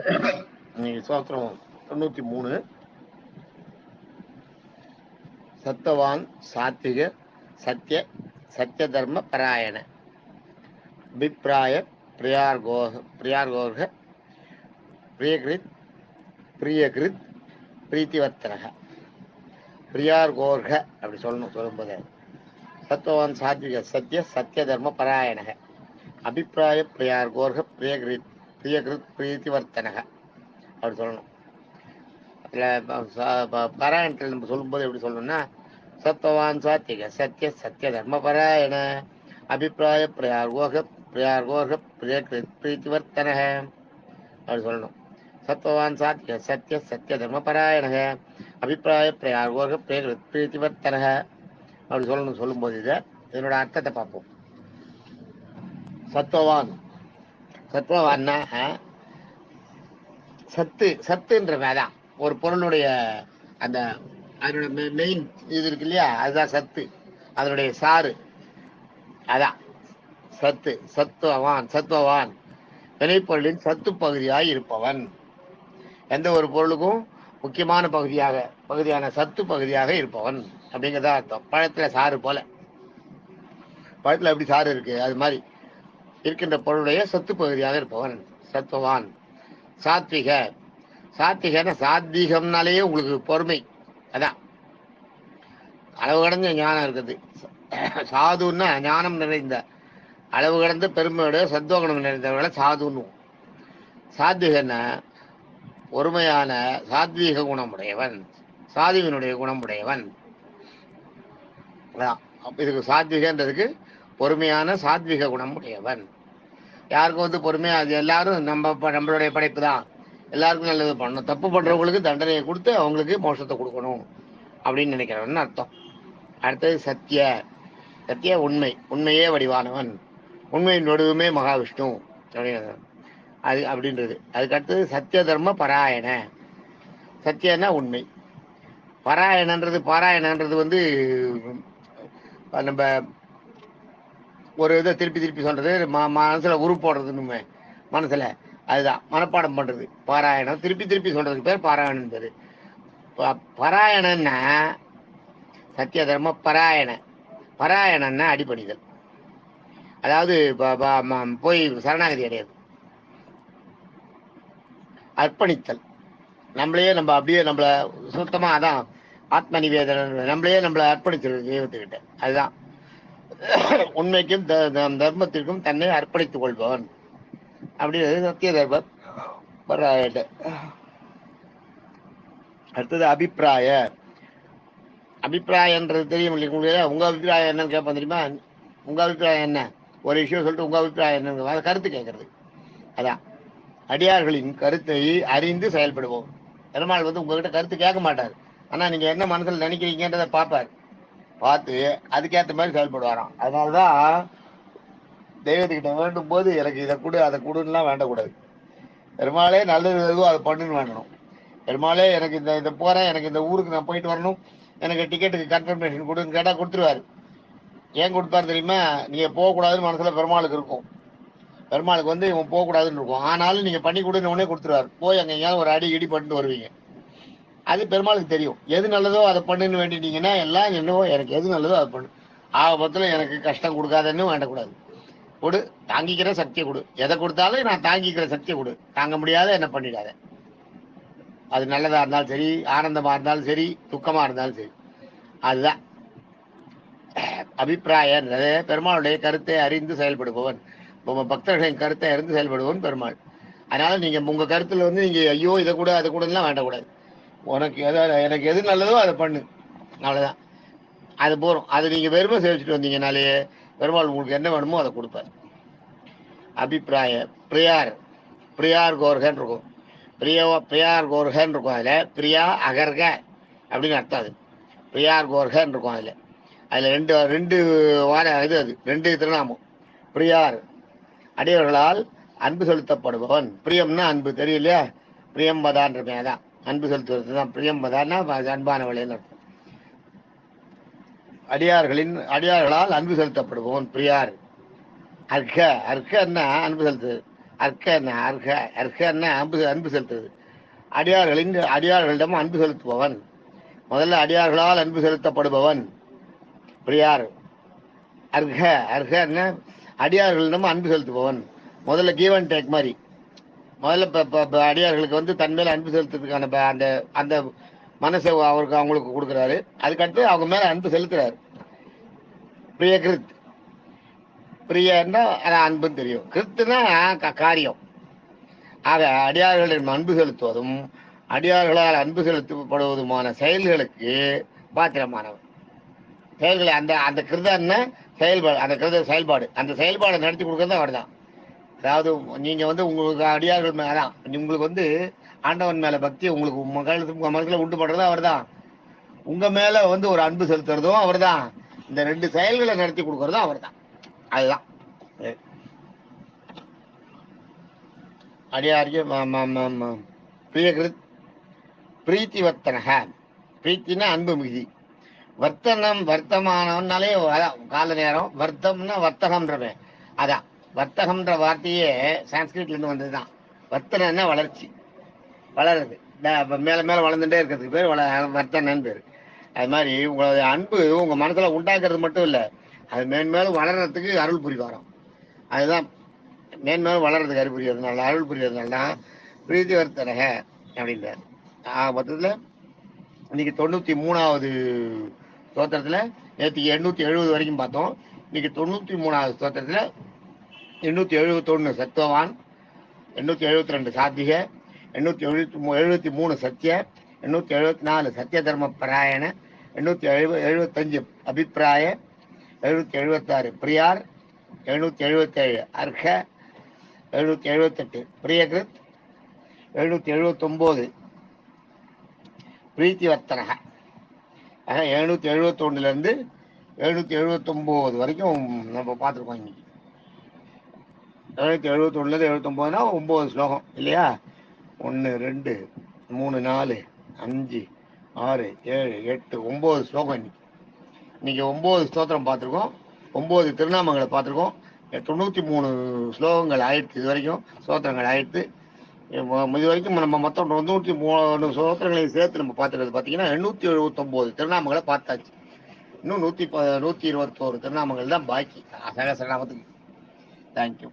இன்னைக்கு சோத்திரம் 93. சத்தவான் சாத்விக சத்திய சத்திய தர்ம பராயண அபிப்பிராய பிரியார்கோர்க பிரியகிருத் பிரியகிருத் பிரீத்திவர்த்தனக. பிரியார்கோர்க அப்படி சொல்லணும். சொல்லும்போது சத்தவான் சாத்விக சத்திய சத்திய தர்ம பராயணக அபிப்பிராய பிரியார்கோர்க பிரியகிருத் பிரியகிருத் பிரீத்திவர்த்தனக அப்படி சொல்லணும். அதில் பாராயணத்தில் நம்ம சொல்லும்போது எப்படி சொல்லணும்னா, சத்வவான் சாத்விக சத்திய சத்திய தர்ம பராயண அபிப்பிராய பிரியார்கோக பிரீத்திவர்த்தனக அப்படி சொல்லணும். சத்வவான் சாத்விக சத்திய சத்திய தர்ம பராயணக அபிப்பிராய பிரியார்கோக பிரீத்திவர்த்தனக அப்படி சொல்லணும். சொல்லும்போது இதனோட அர்த்தத்தை பார்ப்போம். சத்வவான், சத்வவான்னா சத்துன்ற வேதான் ஒரு பொருளுடைய அந்த அதனோட மெயின் இது இருக்கு இல்லையா, அதுதான் சத்து. அதனுடைய சாறு அதான் சத்து. சத்துவவான் வினைப்பொருளின் சத்து பகுதியாய் இருப்பவன். எந்த ஒரு பொருளுக்கும் முக்கியமான பகுதியான சத்து பகுதியாக இருப்பவன் அப்படிங்கிறதா அர்த்தம். பழத்துல சாறு போல, பழத்துல எப்படி சாறு இருக்கு அது மாதிரி இருக்கின்ற பொருளுடைய சத்து பகுதியாக இருப்பவன் சத்துவவான். சாத்விக, சாத்விகன்னா சாத்வீகம்னாலேயே உங்களுக்கு பொறுமை, அதான் அளவு கடந்த ஞானம் இருக்குது. சாதுன்னா ஞானம் நிறைந்த அளவு கடந்த பெருமையோட சத்துவகுணம் நிறைந்தவர்களை சாதுன்னு. சாத்விகன்னா ஒருமையான சாத்வீக குணமுடையவன், சாதுவினுடைய குணமுடையவன். இதுக்கு சாத்விகன்றதுக்கு பொறுமையான சாத்வீக குணம் உடையவன். யாருக்கும் பொறுமையா, அது எல்லாரும் நம்மளுடைய படைப்பு தான், எல்லாருக்கும் நல்லது பண்ணணும். தப்பு பண்றவங்களுக்கு தண்டனையை கொடுத்து அவங்களுக்கு மோட்சத்தை கொடுக்கணும் அப்படின்னு நினைக்கிறவன் அர்த்தம். அடுத்தது சத்திய, சத்திய உண்மை, உண்மையே வடிவானவன், உண்மையின் வடிவமே மகாவிஷ்ணு அப்படின்னு அது அப்படின்றது. அதுக்கு அடுத்தது சத்திய தர்ம பராயண. சத்தியன்னா உண்மை, பாராயணன்றது நம்ம ஒரு இதை திருப்பி சொல்றது, மனசுல உரு போடுறதுன்னு மனசுல அதுதான் மனப்பாடம் பண்றது பாராயணம். திருப்பி சொல்றதுக்கு பேர் பாராயணம் பேரு. பராயணன்னா சத்திய தர்ம பராயணன்னா அடிபணிதல், அதாவது போய் சரணாகதி அடையாது, அர்ப்பணித்தல். அப்படியே நம்மள சுத்தமா, அதான் ஆத்ம நிவேதனம், நம்மளை அர்ப்பணிச்சிருது தெய்வத்துக்கிட்ட. அதுதான் உண்மைக்கும் தர்மத்திற்கும் தன்னை அர்ப்பணித்துக் கொள்பவன் அப்படின்றது சத்திய தர்ம பராயண. அடுத்தது அபிப்பிராயன்றது தெரியும் இல்லையா? உங்க அபிப்பிராயம் என்னன்னு கேட்போம் தெரியுமா? உங்க அபிப்பிராயம் என்ன, ஒரு விஷயம் சொல்லிட்டு உங்க அபிப்பிராயம் என்னன்னு கருத்து கேட்கறது. அதான் அடியார்களின் கருத்தை அறிந்து செயல்படுவோம். பெருமாள் உங்ககிட்ட கருத்து கேட்க மாட்டார், ஆனா நீங்க என்ன மனசுல நினைக்கிறீங்கன்றதை பார்ப்பார், பார்த்து அதுக்கேற்ற மாதிரி செயல்படுவாராம். அதனாலதான் தெய்வத்துக்கிட்ட வேண்டும் போது எனக்கு இதை கொடு அதை கொடுன்னுலாம் வேண்டக்கூடாது. பெருமாளே நல்லது எதுவோ அதை பண்ணுன்னு வேண்டணும். பெருமாளே எனக்கு இந்த போறேன், எனக்கு இந்த ஊருக்கு நான் போயிட்டு வரணும், எனக்கு டிக்கெட்டுக்கு கன்ஃபர்மேஷன் கொடுன்னு கேட்டா கொடுத்துருவாரு. ஏன் கொடுப்பாரு தெரியுமா? நீங்க போகக்கூடாதுன்னு மனசுல பெருமாளுக்கு இருக்கும். பெருமாளுக்கு இவன் போகக்கூடாதுன்னு இருக்கும், ஆனாலும் நீங்க பண்ணி கொடுன்னு உடனே கொடுத்துருவாரு. போய் அங்க எங்கேயாவது ஒரு அடி பண்ணிட்டு வருவீங்க. அது பெருமாளுக்கு தெரியும். எது நல்லதோ அதை பண்ணுன்னு வேண்டிட்டீங்கன்னா எல்லாம் என்னவோ எனக்கு எது நல்லதோ அதை பண்ணு, ஆபத்துல எனக்கு கஷ்டம் கொடுக்காதன்னு வேண்டக்கூடாது. கொடு, தாங்கிக்கிற சக்தியை கொடு, எதை கொடுத்தாலும் நான் தாங்கிக்கிற சக்தியை கொடு, தாங்க முடியாத என்ன பண்ணிடாத. அது நல்லதா இருந்தாலும் சரி, ஆனந்தமா இருந்தாலும் சரி, துக்கமா இருந்தாலும் சரி. அதுதான் அபிப்பிராயம். பெருமாளுடைய கருத்தை அறிந்து செயல்படுபவன், பக்தர்களின் கருத்தை அறிந்து செயல்படுபவன் பெருமாள். அதனால நீங்க உங்க கருத்துல நீங்க ஐயோ இதை கூட அதை கூடலாம் வேண்டக்கூடாது. எனக்கு எது நல்லதோ அதை பண்ணு, அவ்வளவுதான். அது போறோம். அது நீங்க வெறுமை சேவிச்சுட்டு வந்தீங்கனாலே பெருமாள் உங்களுக்கு என்ன வேணுமோ அதை கொடுப்பார். அபிப்பிராய பிரியார் கோர்கன் இருக்கும், பிரியார் கோர்கன் இருக்கும். அதுல பிரியா அகர்க அப்படின்னு அர்த்தம். அது பிரியார் கோர்கன் இருக்கும். அதுல ரெண்டு வார இது, அது ரெண்டு திருநாமம். பிரியார் அடியவர்களால் அன்பு செலுத்தப்படுபவன். பிரியம்னா அன்பு, தெரியலையா? பிரியம்பதான்ற தான் அன்பு செலுத்துவது தான் பிரியம்பதான்னா அன்பானவளேன்னு அர்த்தம். அடியார்களால் அன்பு செலுத்தப்படுபவன் பிரியார். அர்க்கன்னா அன்பு செலுத்து, அர்க்க அர்ஹ அர்ஹன்னா அன்பு செலுத்துறது. அடியார்களிடம் அன்பு செலுத்துபவன், முதல்ல அடியார்களால் அன்பு செலுத்தப்படுபவன் பிரியார். அர்ஹ அர்ஹன்னா அடியார்களிடம் அன்பு செலுத்துபவன், முதல்ல கிவ் அண்ட் டேக் மாதிரி. முதல்ல அடியார்களுக்கு வந்து தன்மேல அன்பு செலுத்துறதுக்கான அந்த அந்த மனசை அவங்களுக்கு கொடுக்குறாரு. அதுக்கடுத்து அவங்க மேல அன்பு செலுத்துறாரு. பிரிய கிருத், பிரியன்னா அன்புன்னு தெரியும், கிருத்துனா காரியம். ஆக அடியார்களிடம் அன்பு செலுத்துவதும் அடியார்களால் அன்பு செலுத்தப்படுவதுமான செயல்களுக்கு பாத்திரமானவர். செயல்களை அந்த அந்த கிருதன்னா செயல்பாடு, அந்த கிருத செயல்பாடு, அந்த செயல்பாடை நடத்தி கொடுக்கறது அவர் தான். அதாவது நீங்க வந்து உங்களுக்கு அடியார்கள் மேலதான், உங்களுக்கு வந்து ஆண்டவன் மேல பக்தி உங்களுக்கு உங்க மனசுல உண்டு பண்றதும் அவர் தான். உங்க மேல வந்து ஒரு அன்பு செலுத்துறதும் அவர் தான். இந்த ரெண்டு செயல்களை நடத்தி கொடுக்கறதும் அவர் தான். அதுதான் அடியாருக்கு பிரியகிருத் பிரீத்தி வர்த்தனக. பிரீத்தினா அன்பு மிகுதி, வர்த்தனம் வர்த்தமானவனாலே கால நேரம், வர்த்தம்னா வர்த்தகம்ன்றவன். அதான் வர்த்தகம்ன்ற வார்த்தையே சான்ஸ்கிரிட்ல இருந்து வந்ததுதான். வர்த்தனன்னா வளர்ச்சி, வளருது, மேல மேல வளர்ந்துட்டே இருக்கிறதுக்கு பேர் வர்த்தனன்னு பேரு. அது மாதிரி உங்களுடைய அன்பு உங்க மனசுல உண்டாக்குறது மட்டும் இல்ல, அது மேன்மேலும் வளர்றதுக்கு அருள் புரிவாராம். அதுதான் மேன்மேலும் வளர்றதுக்கு அருள் புரியறதுனால, அருள் புரியறதுனால தான் பிரீத்தி வர்த்தனக அப்படின்றார். மொத்தத்துல இன்னைக்கு 93வது ஸ்தோத்திரத்துல, நேற்றுக்கு 870 வரைக்கும் பார்த்தோம். இன்னைக்கு 93வது ஸ்தோத்திரத்துல 871 சத்துவவான், 872 சாத்திக, 873 சத்திய, 874 சத்திய தர்ம பராயண, 875 அபிப்பிராய, 776 பிரியார், 777 அர்ஹ, 778 பிரியகிருத், 779 பிரீத்தி வர்த்தனக. 771 இருந்து 779 வரைக்கும் நம்ம பார்த்துருக்கோம். இன்னைக்கு 771 79னா 9 ஸ்லோகம் இல்லையா? 1 2 3 4 5 6 7 8 9 ஸ்லோகம். இன்னைக்கு 9 ஸ்தோத்திரம் பார்த்துருக்கோம், 9 திருநாமங்களை பார்த்துருக்கோம். 93 ஸ்லோகங்கள் ஆயிடுச்சு இது வரைக்கும், ஸ்தோத்திரங்கள் ஆயிடுச்சு இது வரைக்கும். நம்ம மொத்தம் 93 ஸ்தோத்திரங்களையும் சேர்த்து நம்ம பார்த்துக்கிறது பார்த்தீங்கன்னா 879 திருநாமங்களை பார்த்தாச்சு. இன்னும் 121 திருநாமங்கள் தான் பாக்கி சகசரநாமத்துக்கு. தேங்க்யூ.